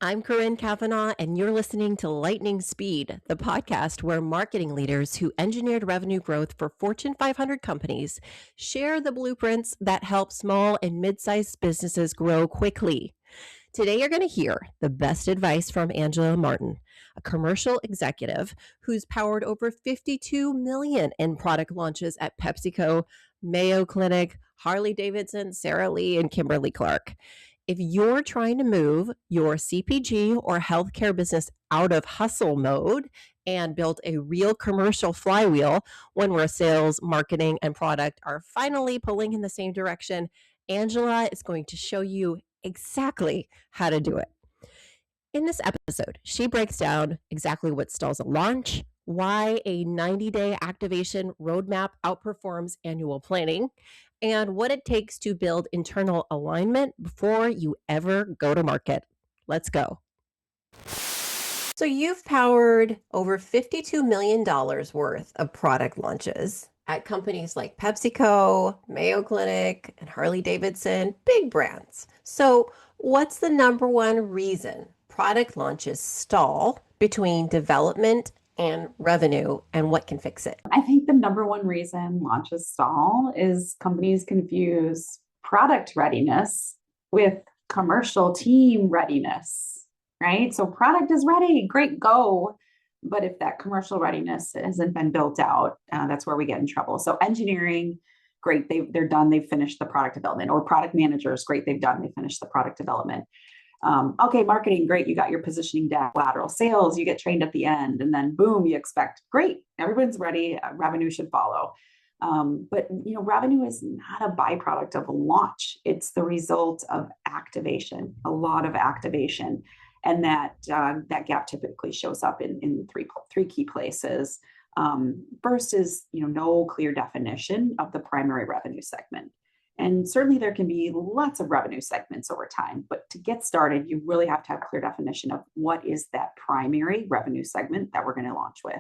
I'm Corinne Cavanaugh, and you're listening to Lightning Speed, the podcast where marketing leaders who engineered revenue growth for Fortune 500 companies share the blueprints that help small and mid sized businesses grow quickly. Today, you're going to hear the best advice from Angela Martin, a commercial executive who's powered over 52 million in product launches at PepsiCo, Mayo Clinic, Harley-Davidson, Sara Lee, and Kimberly-Clark. If you're trying to move your CPG or healthcare business out of hustle mode and build a real commercial flywheel, one where sales, marketing, and product are finally pulling in the same direction, Angela is going to show you exactly how to do it. In this episode, she breaks down exactly what stalls a launch, why a 90-day activation roadmap outperforms annual planning, and what it takes to build internal alignment before you ever go to market. Let's go. So you've powered over $52 million worth of product launches at companies like PepsiCo, Mayo Clinic, and Harley-Davidson, big brands. So what's the number one reason product launches stall between development and revenue, and what can fix it? I think the number one reason launches stall is companies confuse product readiness with commercial team readiness, right? So product is ready, great, go. But if that commercial readiness hasn't been built out, that's where we get in trouble. So engineering, great, they're done, they've finished the product development. Or product managers, great, they've done, they finished the product development. Okay, marketing, great. You got your positioning down. Lateral sales, you get trained at the end, and then boom, you expect great. Everyone's ready. Revenue should follow. But revenue is not a byproduct of a launch. It's the result of activation, a lot of activation, and that gap typically shows up in three key places. First is no clear definition of the primary revenue segment. And certainly there can be lots of revenue segments over time, but to get started, you really have to have a clear definition of what is that primary revenue segment that we're going to launch with.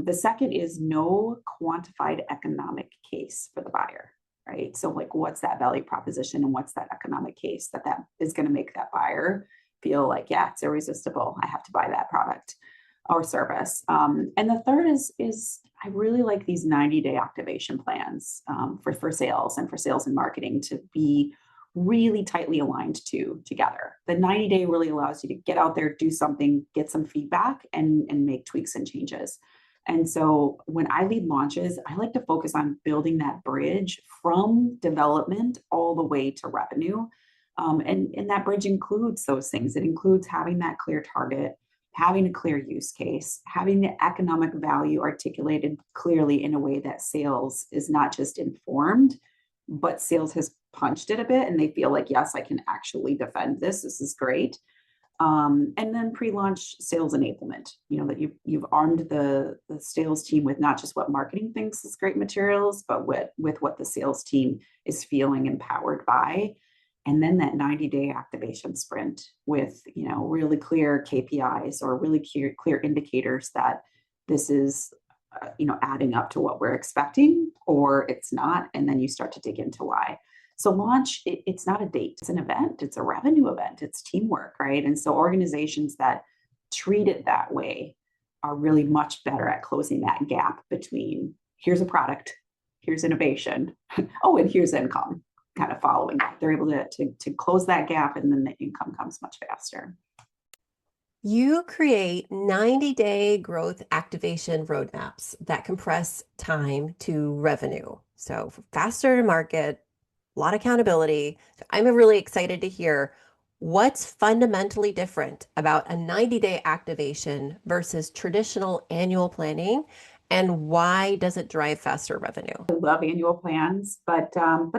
The second is no quantified economic case for the buyer, right? So like, what's that value proposition and what's that economic case that is going to make that buyer feel like, yeah, it's irresistible. I have to buy that product or service. And the third is I really like these 90-day activation plans for sales and for sales and marketing to be really tightly aligned together. The 90-day really allows you to get out there, do something, get some feedback, and make tweaks and changes. And so when I lead launches, I like to focus on building that bridge from development all the way to revenue. And that bridge includes those things. It includes having that clear target, having a clear use case, having the economic value articulated clearly in a way that sales is not just informed, but sales has punched it a bit and they feel like, yes, I can actually defend this. This is great. And then pre-launch sales enablement, that you've armed the sales team with not just what marketing thinks is great materials, but with what the sales team is feeling empowered by. And then that 90-day activation sprint with, really clear KPIs or really clear indicators that this is, adding up to what we're expecting or it's not. And then you start to dig into why. So launch, it's not a date, it's an event, it's a revenue event, it's teamwork, right? And so organizations that treat it that way are really much better at closing that gap between here's a product, here's innovation, oh, and here's income. Kind of following that. They're able to close that gap and then the income comes much faster. You create 90-day growth activation roadmaps that compress time to revenue. So faster to market, a lot of accountability. So I'm really excited to hear what's fundamentally different about a 90-day activation versus traditional annual planning, and why does it drive faster revenue? I love annual plans, but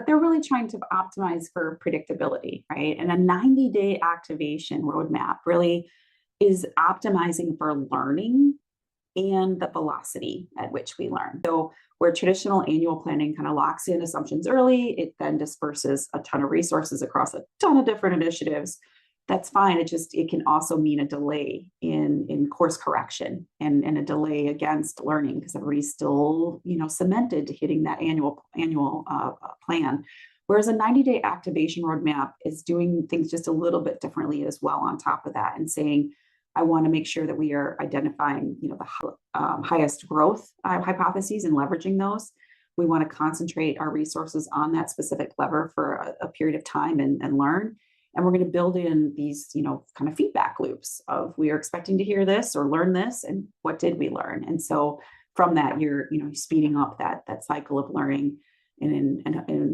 they're really trying to optimize for predictability, right? And a 90-day activation roadmap really is optimizing for learning and the velocity at which we learn. So where traditional annual planning kind of locks in assumptions early, it then disperses a ton of resources across a ton of different initiatives. That's fine. It can also mean a delay in course correction and a delay against learning because everybody's still cemented to hitting that annual plan. Whereas a 90-day activation roadmap is doing things just a little bit differently as well on top of that and saying, I want to make sure that we are identifying, the highest growth hypotheses and leveraging those. We want to concentrate our resources on that specific lever for a period of time and learn. And we're going to build in these, kind of feedback loops of we are expecting to hear this or learn this, and what did we learn? And so from that, you're, speeding up that cycle of learning. And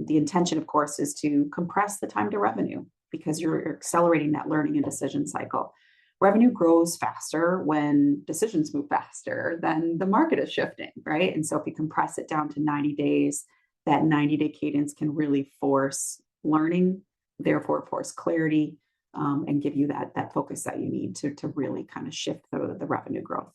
the intention, of course, is to compress the time to revenue because you're accelerating that learning and decision cycle. Revenue grows faster when decisions move faster than the market is shifting, right? And so if you compress it down to 90 days, that 90-day cadence can really force learning, therefore force clarity, and give you that focus that you need to really kind of shift the revenue growth.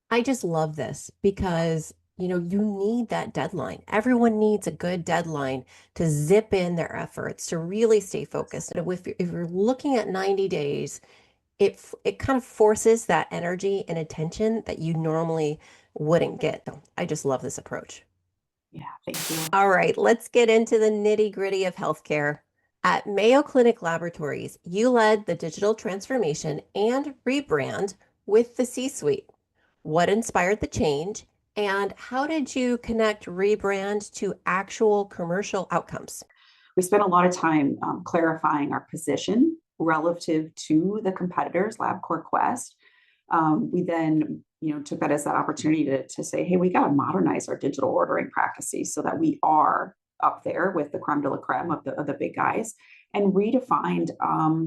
I just love this because, you need that deadline. Everyone needs a good deadline to zip in their efforts, to really stay focused. And if you're looking at 90 days, it kind of forces that energy and attention that you normally wouldn't get. I just love this approach. Yeah, thank you. All right, let's get into the nitty-gritty of healthcare. At Mayo Clinic Laboratories, you led the digital transformation and rebrand with the C-suite. What inspired the change, and how did you connect Rebrand to actual commercial outcomes? We spent a lot of time clarifying our position relative to the competitors, LabCorp Quest. We then, took that as that opportunity to say, hey, we got to modernize our digital ordering practices so that we are up there with the creme de la creme of the big guys, and redefined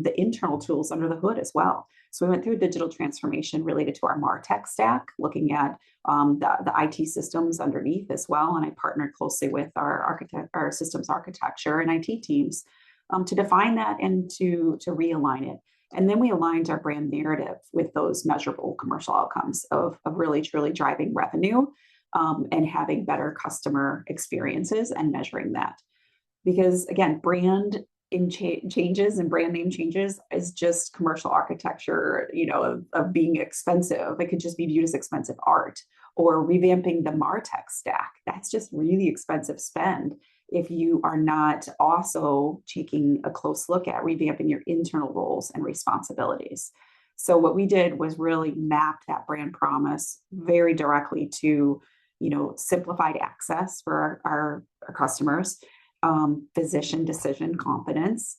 the internal tools under the hood as well. So we went through a digital transformation related to our MarTech stack, looking at the IT systems underneath as well. And I partnered closely with our systems architecture and IT teams to define that and to realign it. And then we aligned our brand narrative with those measurable commercial outcomes of really truly driving revenue, and having better customer experiences and measuring that. Because again, brand changes and brand name changes is just commercial architecture, of being expensive. It could just be viewed as expensive art, or revamping the MarTech stack. That's just really expensive spend if you are not also taking a close look at revamping your internal roles and responsibilities. So what we did was really map that brand promise very directly to, simplified access for our customers, physician decision confidence,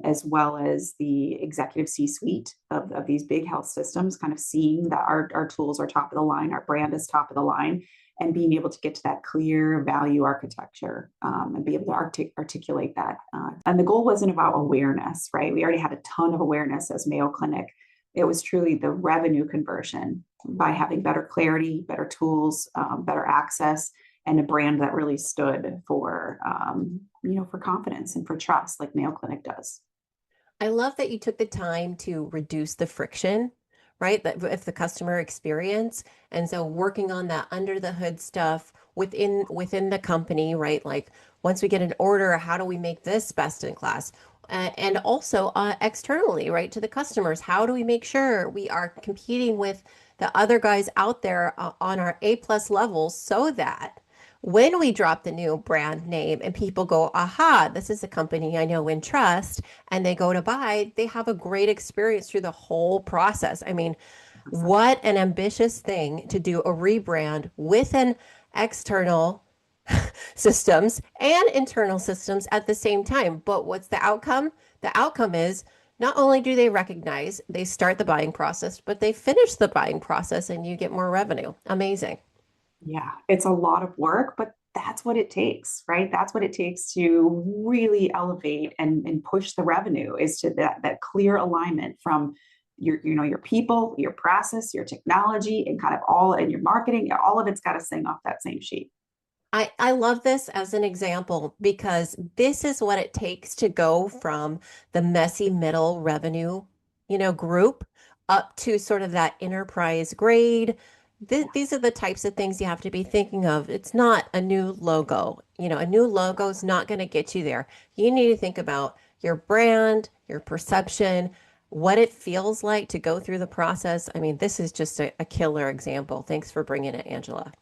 as well as the executive C-suite of these big health systems, kind of seeing that our tools are top of the line, our brand is top of the line, and being able to get to that clear value architecture, and be able to articulate that. And the goal wasn't about awareness, right? We already had a ton of awareness as Mayo Clinic. It was truly the revenue conversion by having better clarity, better tools, better access, and a brand that really stood for, for confidence and for trust, like Mayo Clinic does. I love that you took the time to reduce the friction, right? That with the customer experience. And so working on that under the hood stuff within the company, right? Like once we get an order, how do we make this best in class? And also externally, right, to the customers, how do we make sure we are competing with the other guys out there on our A+ levels, so that when we drop the new brand name and people go, aha, this is a company I know and trust, and they go to buy, they have a great experience through the whole process. I mean, what an ambitious thing to do a rebrand with an external systems and internal systems at the same time. But what's the outcome? The outcome is not only do they recognize, they start the buying process, but they finish the buying process and you get more revenue. Amazing. Yeah, it's a lot of work, but that's what it takes, right? That's what it takes to really elevate and push the revenue, is to that clear alignment from your people, your process, your technology, and kind of all in your marketing. All of it's got to sing off that same sheet. I love this as an example because this is what it takes to go from the messy middle revenue, group up to sort of that enterprise grade. These are the types of things you have to be thinking of. It's not a new logo. A new logo is not going to get you there. You need to think about your brand, your perception, what it feels like to go through the process. I mean, this is just a killer example. Thanks for bringing it, Angela.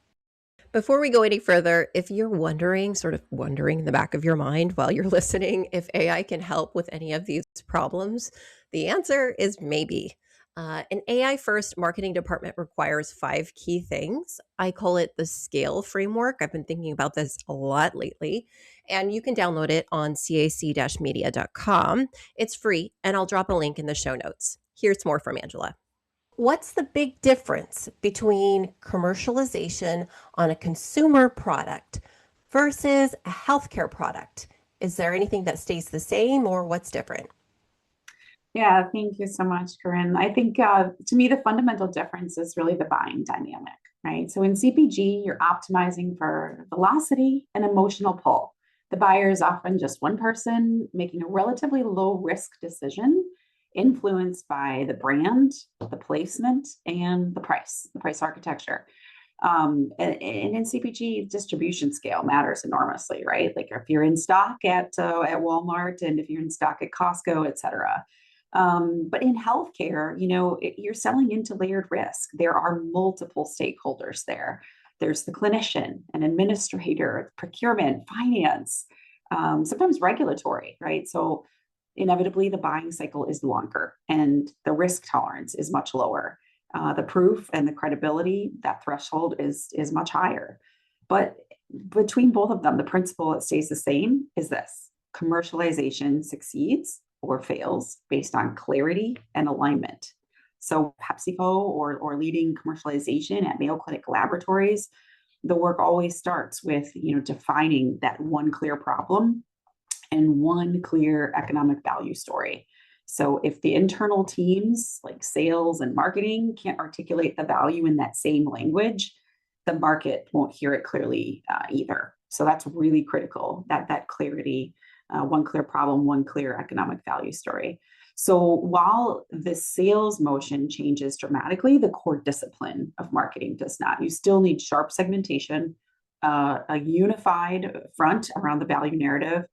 Before we go any further, if you're wondering, sort of wondering in the back of your mind while you're listening, if AI can help with any of these problems, the answer is maybe. An AI first marketing department requires 5 key things. I call it the scale framework. I've been thinking about this a lot lately, and you can download it on cac-media.com. It's free, and I'll drop a link in the show notes. Here's more from Angela. What's the big difference between commercialization on a consumer product versus a healthcare product? Is there anything that stays the same or what's different? Yeah, thank you so much, Corinne. I think to me, the fundamental difference is really the buying dynamic, right? So in CPG, you're optimizing for velocity and emotional pull. The buyer is often just one person making a relatively low risk decision influenced by the brand, the placement, and the price architecture. And in CPG, distribution scale matters enormously, right? Like if you're in stock at Walmart and if you're in stock at Costco, et cetera. But in healthcare, you're selling into layered risk. There are multiple stakeholders there. There's the clinician, an administrator, procurement, finance, sometimes regulatory, right? So inevitably, the buying cycle is longer and the risk tolerance is much lower. The proof and the credibility, that threshold is much higher. But between both of them, the principle that stays the same is this: commercialization succeeds or fails based on clarity and alignment. So PepsiCo or leading commercialization at Mayo Clinic laboratories, the work always starts with defining that one clear problem and one clear economic value story. So if the internal teams like sales and marketing can't articulate the value in that same language, the market won't hear it clearly either. So that's really critical, that clarity, one clear problem, one clear economic value story. So while the sales motion changes dramatically, the core discipline of marketing does not. You still need sharp segmentation, a unified front around the value narrative,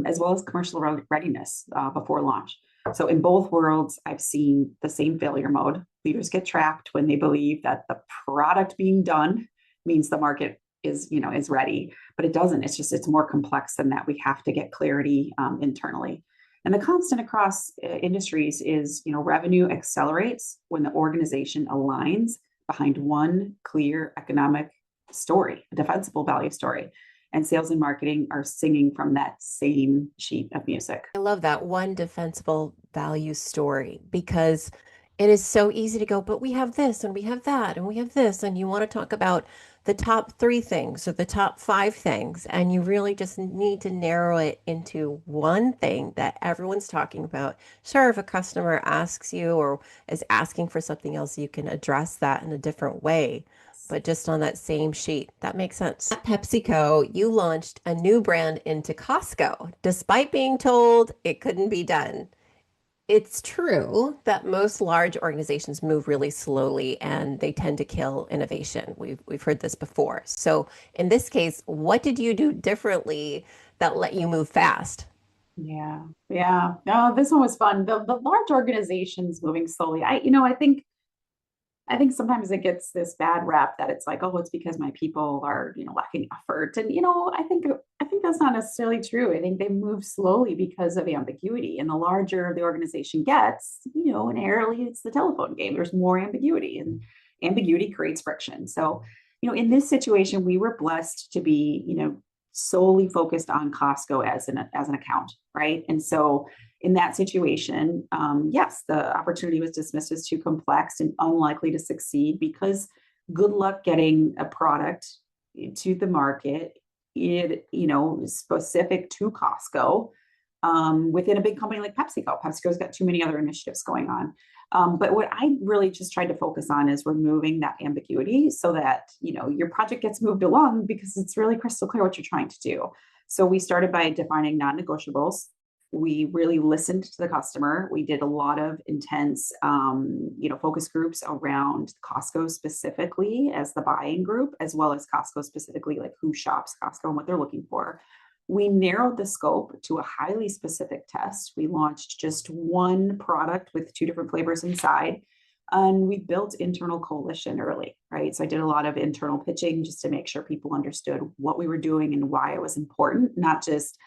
as well as commercial readiness before launch. So in both worlds, I've seen the same failure mode. Leaders get trapped when they believe that the product being done means the market is ready, but it doesn't. It's more complex than that. We have to get clarity internally. And the constant across industries is, revenue accelerates when the organization aligns behind one clear economic story, a defensible value story. And sales and marketing are singing from that same sheet of music. I love that one defensible value story because it is so easy to go, but we have this and we have that and we have this. And you want to talk about the top 3 things or the top 5 things. And you really just need to narrow it into one thing that everyone's talking about. Sure, if a customer asks you or is asking for something else, you can address that in a different way, but just on that same sheet. That makes sense. At PepsiCo, you launched a new brand into Costco, despite being told it couldn't be done. It's true that most large organizations move really slowly and they tend to kill innovation. We've heard this before. So in this case, what did you do differently that let you move fast? Yeah, yeah. No, this one was fun. The large organizations moving slowly. I think sometimes it gets this bad rap that it's like, oh, it's because my people are, lacking effort. And, I think that's not necessarily true. I think they move slowly because of ambiguity. And the larger the organization gets, inherently it's the telephone game. There's more ambiguity and ambiguity creates friction. So, in this situation, we were blessed to be, solely focused on Costco as an account, right? And so in that situation, yes, the opportunity was dismissed as too complex and unlikely to succeed because good luck getting a product to the market, specific to Costco within a big company like PepsiCo. PepsiCo's got too many other initiatives going on. But what I really just tried to focus on is removing that ambiguity so that, your project gets moved along because it's really crystal clear what you're trying to do. So we started by defining non-negotiables. We really listened to the customer. We did a lot of intense, focus groups around Costco specifically as the buying group, as well as Costco specifically, like who shops Costco and what they're looking for. We narrowed the scope to a highly specific test. We launched just one product with 2 different flavors inside. And we built internal coalition early, right? So I did a lot of internal pitching just to make sure people understood what we were doing and why it was important, not just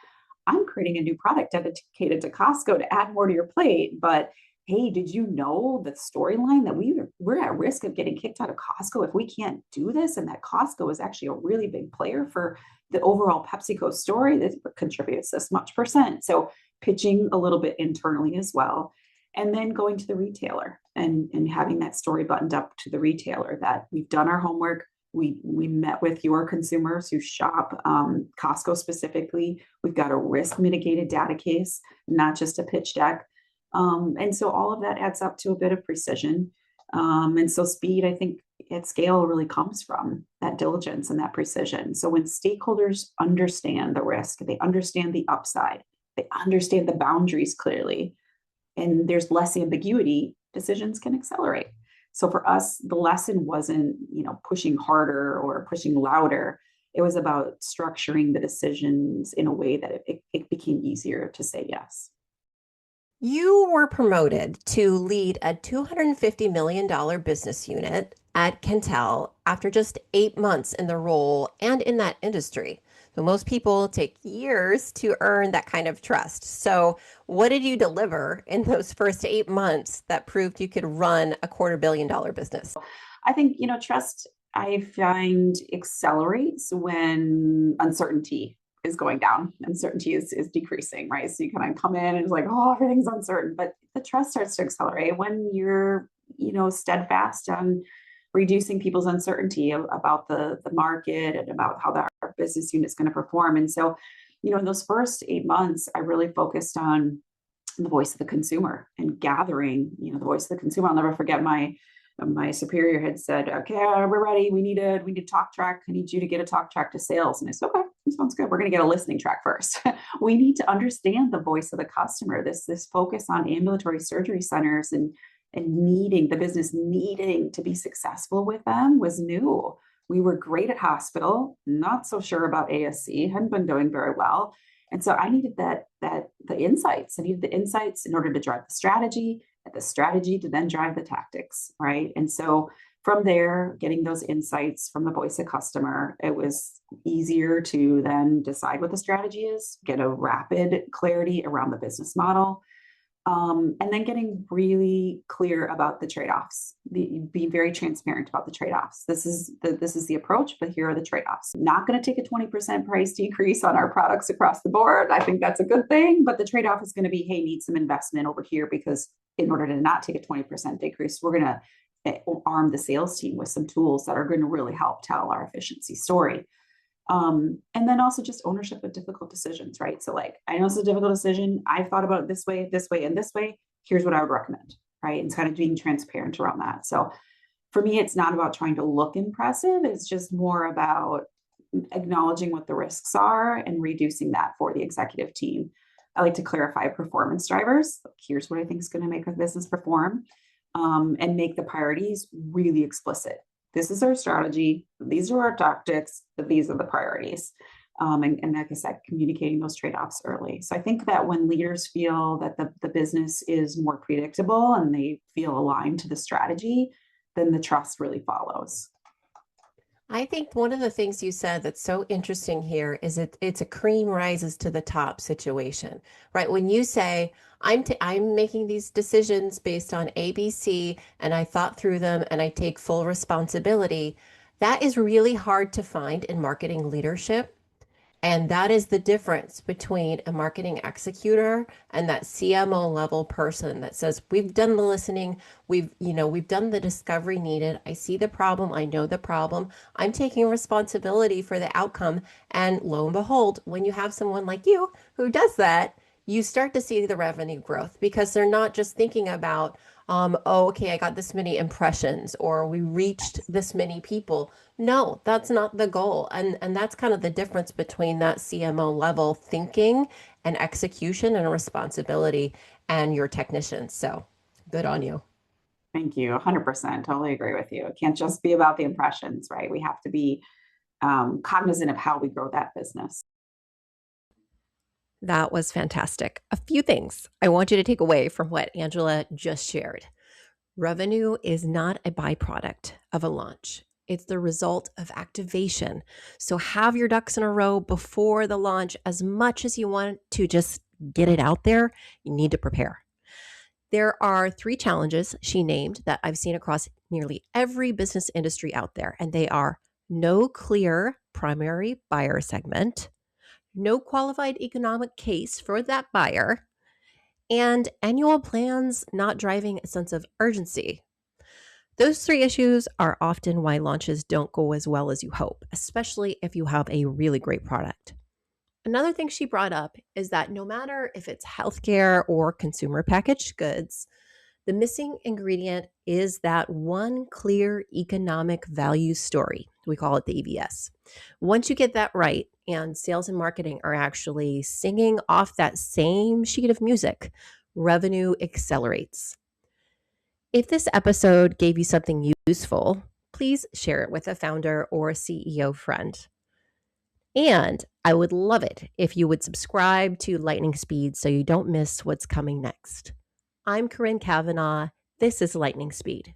I'm creating a new product dedicated to Costco to add more to your plate, but hey, did you know the storyline that we're at risk of getting kicked out of Costco if we can't do this? And that Costco is actually a really big player for the overall PepsiCo story that contributes this much percent. So pitching a little bit internally as well. And then going to the retailer and having that story buttoned up to the retailer that we've done our homework. We met with your consumers who shop Costco specifically. We've got a risk mitigated data case, not just a pitch deck. And so all of that adds up to a bit of precision. And so speed, I think at scale really comes from that diligence and that precision. So when stakeholders understand the risk, they understand the upside, they understand the boundaries clearly, and there's less ambiguity, decisions can accelerate. So for us, the lesson wasn't, pushing harder or pushing louder. It was about structuring the decisions in a way that it became easier to say yes. You were promoted to lead a $250 million business unit at Cantel after just 8 months in the role and in that industry. So most people take years to earn that kind of trust. So what did you deliver in those first 8 months that proved you could run a $250 million business? I think, trust I find accelerates when uncertainty is going down. Uncertainty is decreasing, right? So you kind of come in and it's like, oh, everything's uncertain, but the trust starts to accelerate when you're, steadfast on reducing people's uncertainty about the market and about how our business unit is going to perform. And so, in those first 8 months, I really focused on the voice of the consumer and gathering, the voice of the consumer. I'll never forget my superior had said, okay, we're ready. We need a talk track. I need you to get a talk track to sales. And I said, okay, sounds good. We're going to get a listening track first. We need to understand the voice of the customer. This focus on ambulatory surgery centers and needing the business needing to be successful with them was new. We were great at hospital, not so sure about ASC, hadn't been doing very well. And so I needed the insights. I needed the insights in order to drive the strategy to then drive the tactics, right? And so from there, getting those insights from the voice of customer, it was easier to then decide what the strategy is, get a rapid clarity around the business model, and then getting really clear about the trade-offs. Be very transparent about the trade-offs. This is the approach, but here are the trade-offs. Not going to take a 20% price decrease on our products across the board. I think that's a good thing, but the trade-off is going to be, hey, need some investment over here because in order to not take a 20% decrease, we're going to arm the sales team with some tools that are going to really help tell our efficiency story. And then also just ownership of difficult decisions, right? So like, I know it's a difficult decision. I've thought about it this way, and this way. Here's what I would recommend, right? And kind of being transparent around that. So for me, it's not about trying to look impressive. It's just more about acknowledging what the risks are and reducing that for the executive team. I like to clarify performance drivers. Here's what I think is going to make a business perform, and make the priorities really explicit. This is our strategy. These are our tactics, but these are the priorities. And like I said, communicating those trade-offs early. So I think that when leaders feel that the business is more predictable and they feel aligned to the strategy, then the trust really follows. I think one of the things you said that's so interesting here is it's a cream rises to the top situation, right? When you say, I'm making these decisions based on ABC and I thought through them and I take full responsibility, that is really hard to find in marketing leadership. And that is the difference between a marketing executor and that CMO level person that says, we've done the listening, we've done the discovery needed. I see the problem. I know the problem. I'm taking responsibility for the outcome. And lo and behold, when you have someone like you who does that, you start to see the revenue growth because they're not just thinking about, oh, okay, I got this many impressions or we reached this many people. No, that's not the goal. And that's kind of the difference between that CMO level thinking and execution and responsibility and your technicians. So good on you. Thank you. 100%. Totally agree with you. It can't just be about the impressions, right? We have to be cognizant of how we grow that business. That was fantastic. A few things I want you to take away from what Angela just shared. Revenue is not a byproduct of a launch. It's the result of activation. So have your ducks in a row before the launch. As much as you want to just get it out there, you need to prepare. There are 3 challenges she named that I've seen across nearly every business industry out there, and they are no clear primary buyer segment, no qualified economic case for that buyer, and annual plans not driving a sense of urgency. Those 3 issues are often why launches don't go as well as you hope, especially if you have a really great product. Another thing she brought up is that no matter if it's healthcare or consumer packaged goods, the missing ingredient is that one clear economic value story. We call it the EVS. Once you get that right, and sales and marketing are actually singing off that same sheet of music, revenue accelerates. If this episode gave you something useful, please share it with a founder or a CEO friend. And I would love it if you would subscribe to Lightning Speed so you don't miss what's coming next. I'm Corinne Cavanaugh. This is Lightning Speed.